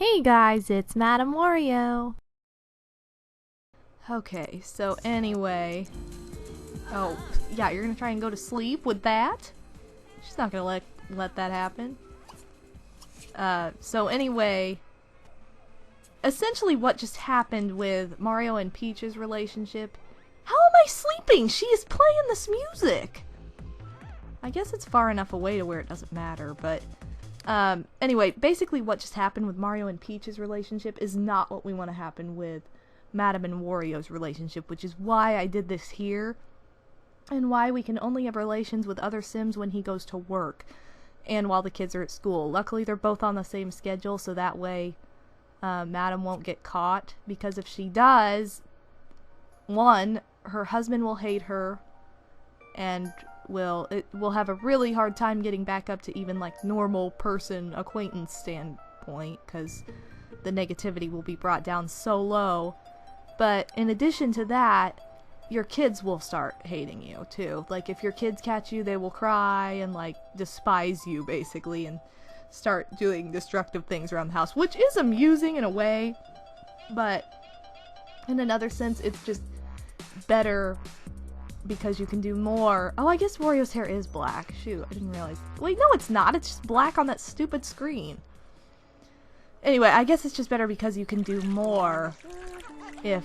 Hey guys, it's MadameWario. Okay, so anyway. Oh, yeah, you're gonna try and go to sleep with that? She's not gonna let that happen. So anyway, essentially what just happened with Mario and Peach's relationship. How am I sleeping? She is playing this music! I guess it's far enough away to where it doesn't matter, but anyway, basically what just happened with Mario and Peach's relationship is not what we want to happen with Madame and Wario's relationship, which is why I did this here, and why we can only have relations with other Sims when he goes to work, and while the kids are at school. Luckily, they're both on the same schedule, so that way Madame won't get caught, because if she does, one, her husband will hate her, and will have a really hard time getting back up to even like normal person acquaintance standpoint, because the negativity will be brought down so low. But in addition to that, your kids will start hating you too. Like if your kids catch you, they will cry and like despise you basically and start doing destructive things around the house, which is amusing in a way, but in another sense it's just better because you can do more. Oh, I guess Wario's hair is black. Shoot, I didn't realize. Wait, no it's not. It's just black on that stupid screen. Anyway, I guess it's just better because you can do more if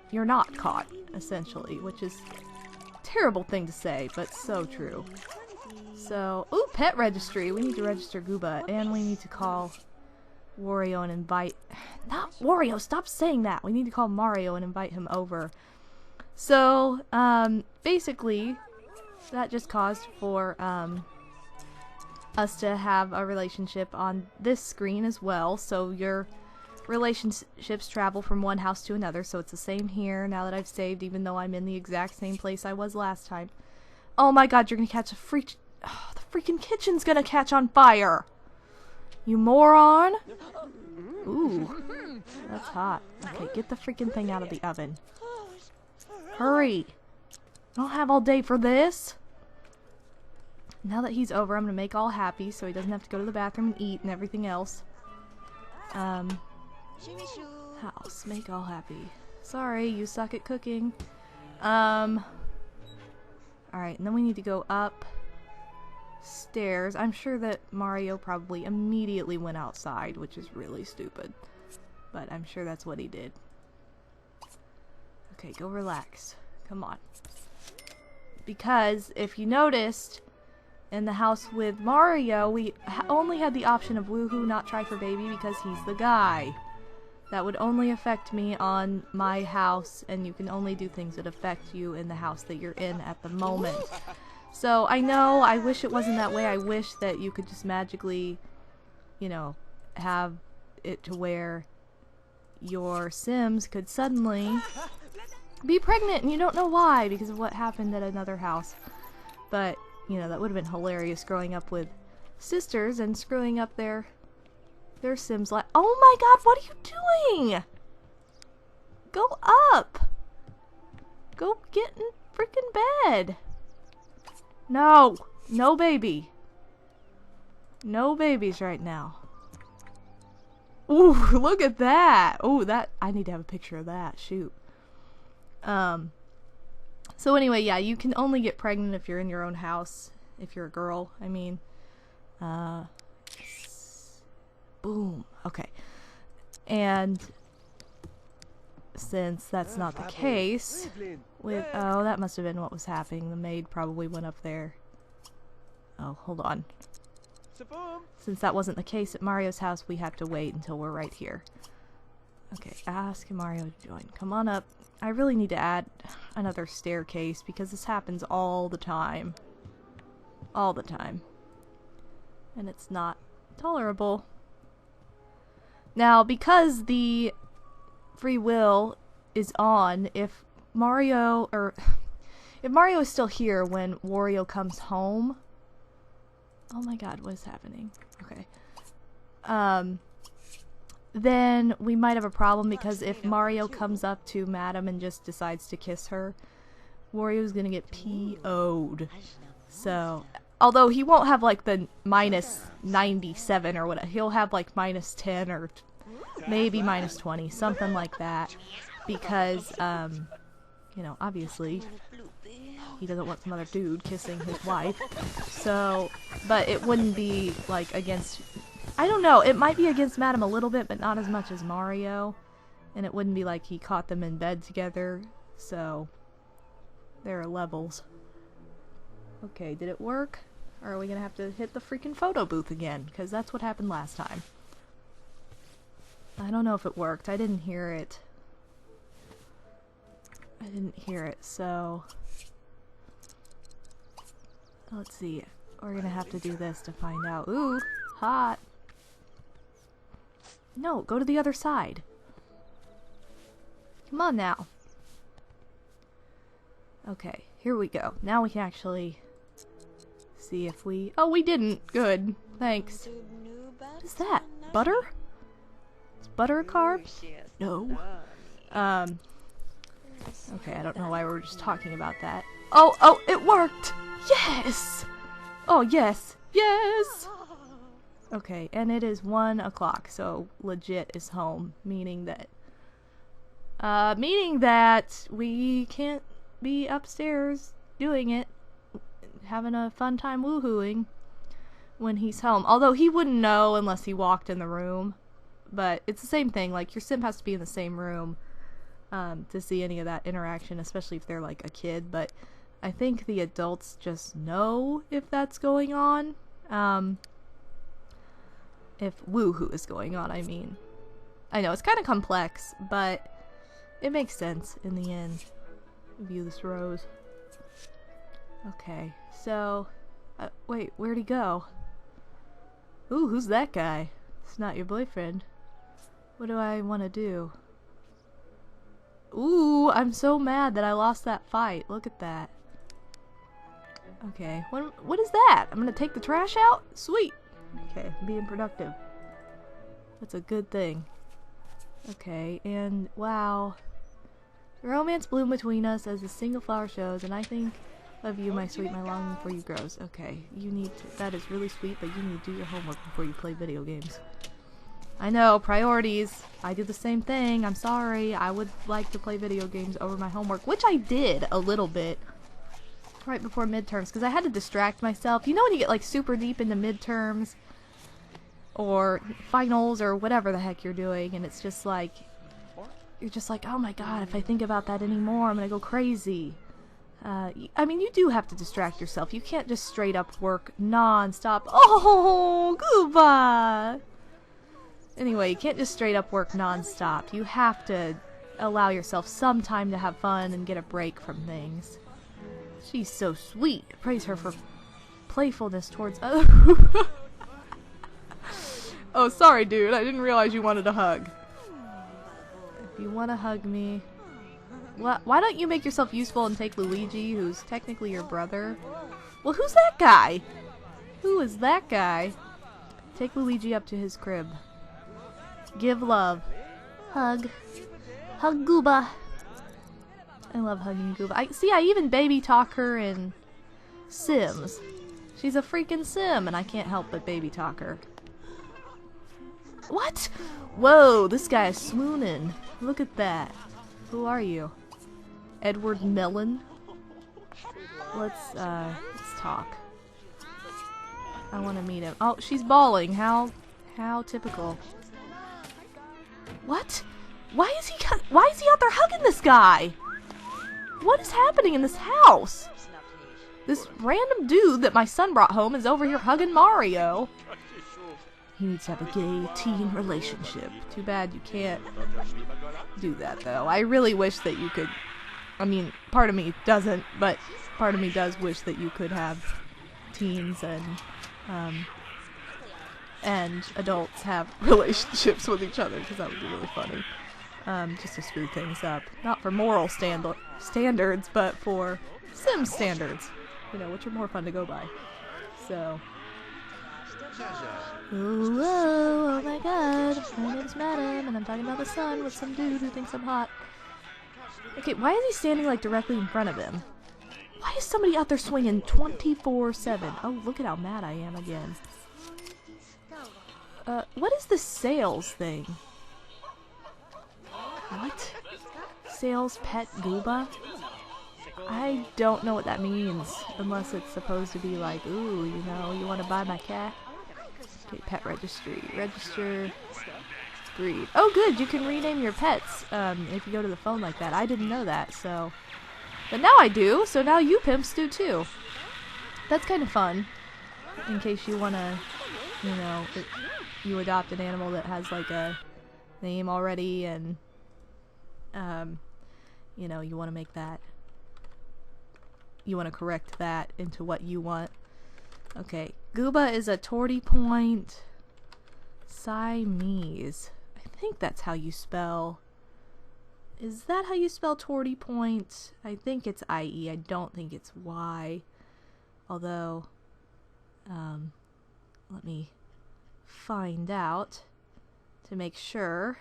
you're not caught, essentially, which is a terrible thing to say, but so true. So, ooh, pet registry. We need to register Gooba, and we need to call Wario and invite... Not Wario, stop saying that! We need to call Mario and invite him over. So, basically, that just caused for, us to have a relationship on this screen as well, so your relationships travel from one house to another, so it's the same here now that I've saved, even though I'm in the exact same place I was last time. Oh my god, you're gonna catch a freak... Oh, the freaking kitchen's gonna catch on fire! You moron! Ooh, that's hot. Okay, get the freaking thing out of the oven. Hurry! I don't have all day for this! Now that he's over, I'm gonna make all happy so he doesn't have to go to the bathroom and eat and everything else. House, make all happy. Sorry, you suck at cooking. Alright, and then we need to go up stairs. I'm sure that Mario probably immediately went outside, which is really stupid. But I'm sure that's what he did. Okay, go relax. Come on. Because, if you noticed, in the house with Mario, we only had the option of woohoo, not try for baby, because he's the guy. That would only affect me on my house, and you can only do things that affect you in the house that you're in at the moment. So, I know, I wish it wasn't that way. I wish that you could just magically, you know, have it to where your Sims could suddenly be pregnant and you don't know why because of what happened at another house. But, you know, that would have been hilarious growing up with sisters and screwing up their Sims life. Oh my god, what are you doing? Go up! Go get in freaking bed! No! No baby! No babies right now. Ooh, look at that! Ooh, that, I need to have a picture of that, shoot. So anyway, yeah, you can only get pregnant if you're in your own house, if you're a girl, I mean. Boom. Okay. And since that's not the case with... Oh, that must have been what was happening. The maid probably went up there. Oh, hold on. Since that wasn't the case at Mario's house, we have to wait until we're right here. Okay, ask Mario to join. Come on up. I really need to add another staircase because this happens all the time. All the time. And it's not tolerable. Now, because the free will is on, if Mario is still here when Wario comes home... Oh my god, what is happening? Okay. Then we might have a problem because if Mario comes up to Madame and just decides to kiss her, Wario's gonna get PO'd. So, although he won't have like the minus 97 or whatever. He'll have like minus 10 or maybe minus 20, something like that. Because, you know, obviously he doesn't want some other dude kissing his wife. So, but it wouldn't be like against, I don't know, it might be against Madame a little bit, but not as much as Mario. And it wouldn't be like he caught them in bed together. So, there are levels. Okay, did it work? Or are we gonna have to hit the freaking photo booth again? Because that's what happened last time. I don't know if it worked. I didn't hear it. I didn't hear it, so... Let's see. We're gonna have to do this to find out. Ooh, hot. No, go to the other side. Come on now. Okay, here we go. Now we can actually see if we... Oh, we didn't. Good. Thanks. What is that? Butter? Is butter a carb? No. Okay, I don't know why we're just talking about that. Oh, it worked! Yes! Oh, yes. Yes! Okay, and it is 1 o'clock, so legit is home, meaning that we can't be upstairs doing it, having a fun time woohooing when he's home. Although he wouldn't know unless he walked in the room, but it's the same thing, like your sim has to be in the same room to see any of that interaction, especially if they're like a kid, but I think the adults just know if that's going on, if woohoo is going on, I mean. I know, it's kind of complex, but it makes sense in the end. View this rose. Okay, so, wait, where'd he go? Ooh, who's that guy? It's not your boyfriend. What do I want to do? Ooh, I'm so mad that I lost that fight. Look at that. Okay, what is that? I'm gonna take the trash out? Sweet! Okay, I'm being productive. That's a good thing. Okay, and wow. The romance bloomed between us as a single flower shows, and I think of you, my sweet, my longing for you grows. Okay, you need to, that is really sweet, but you need to do your homework before you play video games. I know, priorities. I do the same thing. I'm sorry. I would like to play video games over my homework, which I did a little bit right before midterms, because I had to distract myself. You know when you get like super deep into midterms or finals or whatever the heck you're doing, and it's just like, you're just like, oh my god, if I think about that anymore, I'm gonna go crazy. I mean, you do have to distract yourself. You can't just straight up work non-stop. Oh, goodbye! Anyway, you can't just straight up work non-stop. You have to allow yourself some time to have fun and get a break from things. She's so sweet. Praise her for playfulness towards others. Oh, sorry, dude. I didn't realize you wanted a hug. If you want to hug me... Why don't you make yourself useful and take Luigi, who's technically your brother? Well, who's that guy? Who is that guy? Take Luigi up to his crib. Give love. Hug. Hug Gooba. I love hugging Gooba. I even baby talk her in Sims. She's a freaking Sim, and I can't help but baby talk her. What? Whoa, this guy is swooning. Look at that. Who are you? Edward Mellon? Let's talk. I want to meet him. Oh, she's bawling. How typical. What? Why is he out there hugging this guy? What is happening in this house? This random dude that my son brought home is over here hugging Mario. He needs to have a gay teen relationship. Too bad you can't do that, though. I really wish that you could... I mean, part of me doesn't, but part of me does wish that you could have teens and adults have relationships with each other, because that would be really funny. Just to screw things up. Not for moral standards, but for Sim standards. You know, which are more fun to go by. So... Ooh, whoa, oh my god, my name's Madame, and I'm talking about the sun with some dude who thinks I'm hot. Okay, why is he standing, like, directly in front of him? Why Why is somebody out there swinging 24/7? Oh, look at how mad I am again. What is this sales thing? What? Sales pet gooba? I don't know what that means, unless it's supposed to be like, ooh, you know, you want to buy my cat? Okay, pet registry. Register breed. Oh good, you can rename your pets if you go to the phone like that. I didn't know that, so... But now I do, so now you pimps do too. That's kind of fun, in case you want to, you know, you adopt an animal that has like a name already and, you know, you want to make that, you want to correct that into what you want. Okay, Gooba is a Torty Point Siamese. I think that's how you spell. Is that how you spell Torty Point? I think it's IE. I don't think it's Y. Although, let me find out to make sure.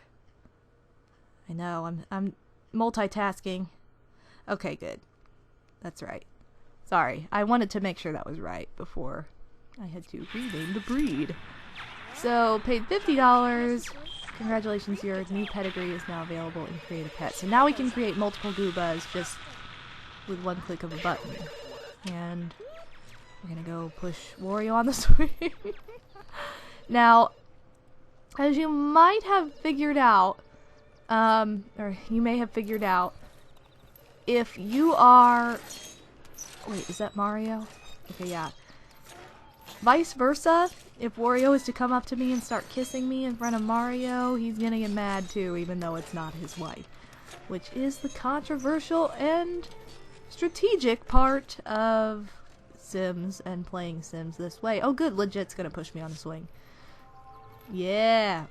I know, I'm multitasking. Okay, good. That's right. Sorry, I wanted to make sure that was right before I had to rename the breed. So, paid $50. Congratulations, your new pedigree is now available in Create a Pet. So now we can create multiple Goobas just with one click of a button. And we're gonna go push Wario on the swing. Now, as you might have figured out, or you may have figured out, if you are... Wait, is that Mario? Okay, yeah. Vice versa, if Wario is to come up to me and start kissing me in front of Mario, he's gonna get mad too, even though it's not his wife. Which is the controversial and strategic part of Sims and playing Sims this way. Oh good, Legit's gonna push me on the swing. Yeah,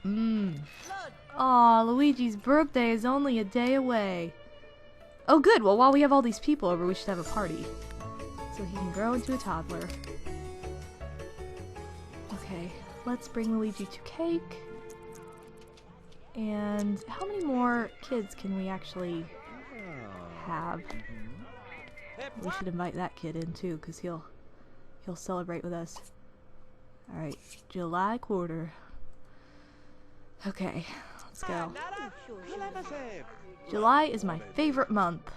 Aw, Luigi's birthday is only a day away. Oh good, well while we have all these people over, we should have a party. So he can grow into a toddler. Okay, let's bring Luigi to cake. And how many more kids can we actually have? We should invite that kid in too, because he'll celebrate with us. Alright, July quarter. Okay, let's go. July is my favorite month.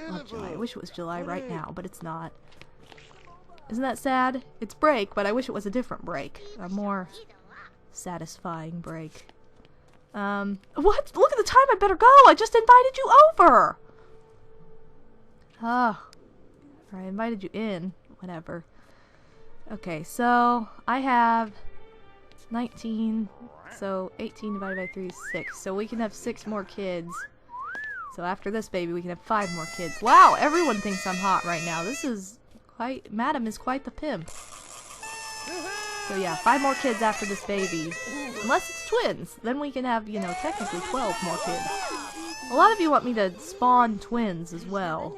Love July. I wish it was July right now, but it's not. Isn't that sad? It's break, but I wish it was a different break. A more satisfying break. What? Look at the time, I better go! I just invited you over! Oh. Or I invited you in. Whatever. Okay, so I have 19, so 18 divided by 3 is 6. So we can have 6 more kids. So after this baby, we can have 5 more kids. Wow, everyone thinks I'm hot right now. This is quite... Madam is quite the pimp. So yeah, 5 more kids after this baby. Unless it's twins. Then we can have, you know, technically 12 more kids. A lot of you want me to spawn twins as well.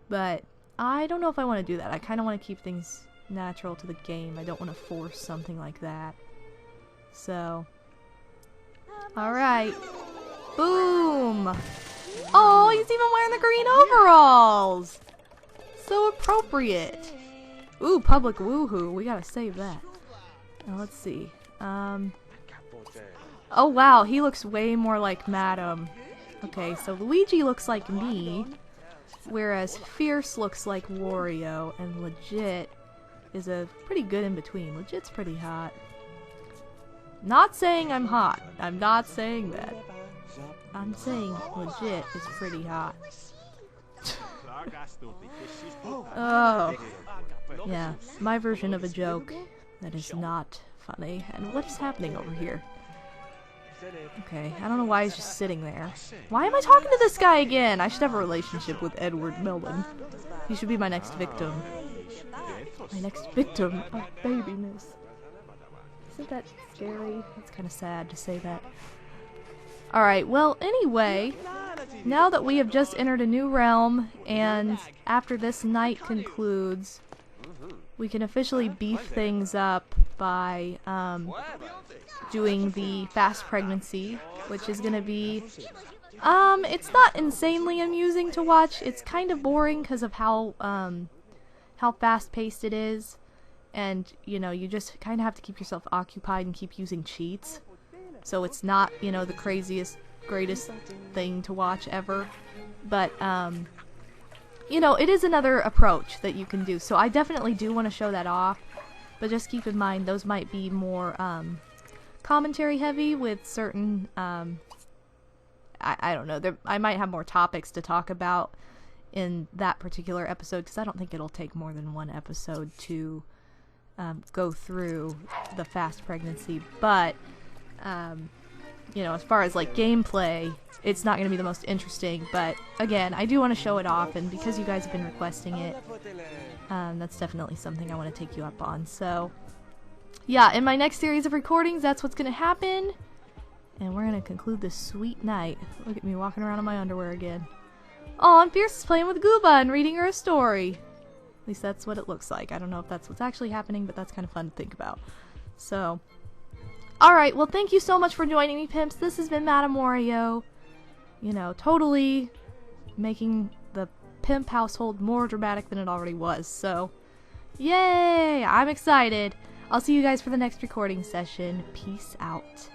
But I don't know if I want to do that. I kind of want to keep things natural to the game. I don't want to force something like that. So... Alright. Boom! Oh, he's even wearing the green overalls! So appropriate. Ooh, public woohoo. We gotta save that. Now, let's see. Oh wow, he looks way more like Madam. Okay, so Luigi looks like me, whereas Fierce looks like Wario, and Legit is a pretty good in-between. Legit's pretty hot. Not saying I'm hot. I'm not saying that. I'm saying Legit is pretty hot. Oh. Yeah, my version of a joke that is not funny. And what is happening over here? Okay, I don't know why he's just sitting there. Why am I talking to this guy again? I should have a relationship with Edward Melvin. He should be my next victim. My next victim of babiness. Isn't that scary? That's kind of sad to say that. Alright, well, anyway, now that we have just entered a new realm, and after this night concludes, we can officially beef things up by doing the fast pregnancy, which is going to be It's not insanely amusing to watch. It's kind of boring because of how fast-paced it is. And, you know, you just kind of have to keep yourself occupied and keep using cheats. So it's not, you know, the craziest, greatest thing to watch ever. But, you know, it is another approach that you can do. So I definitely do want to show that off. But just keep in mind, those might be more, commentary heavy with certain, I don't know, I might have more topics to talk about in that particular episode, because I don't think it'll take more than one episode to go through the fast pregnancy. But, you know, as far as like gameplay, it's not going to be the most interesting, but again, I do want to show it off, and because you guys have been requesting it, that's definitely something I want to take you up on. So yeah, in my next series of recordings, that's what's going to happen, and we're going to conclude this sweet night. Look at me walking around in my underwear again. Oh, and Fierce is playing with Gooba and reading her a story. At least that's what it looks like. I don't know if that's what's actually happening, but that's kind of fun to think about. So, alright, well thank you so much for joining me, pimps. This has been MadameWario. You know, totally making the pimp household more dramatic than it already was. So, yay! I'm excited. I'll see you guys for the next recording session. Peace out.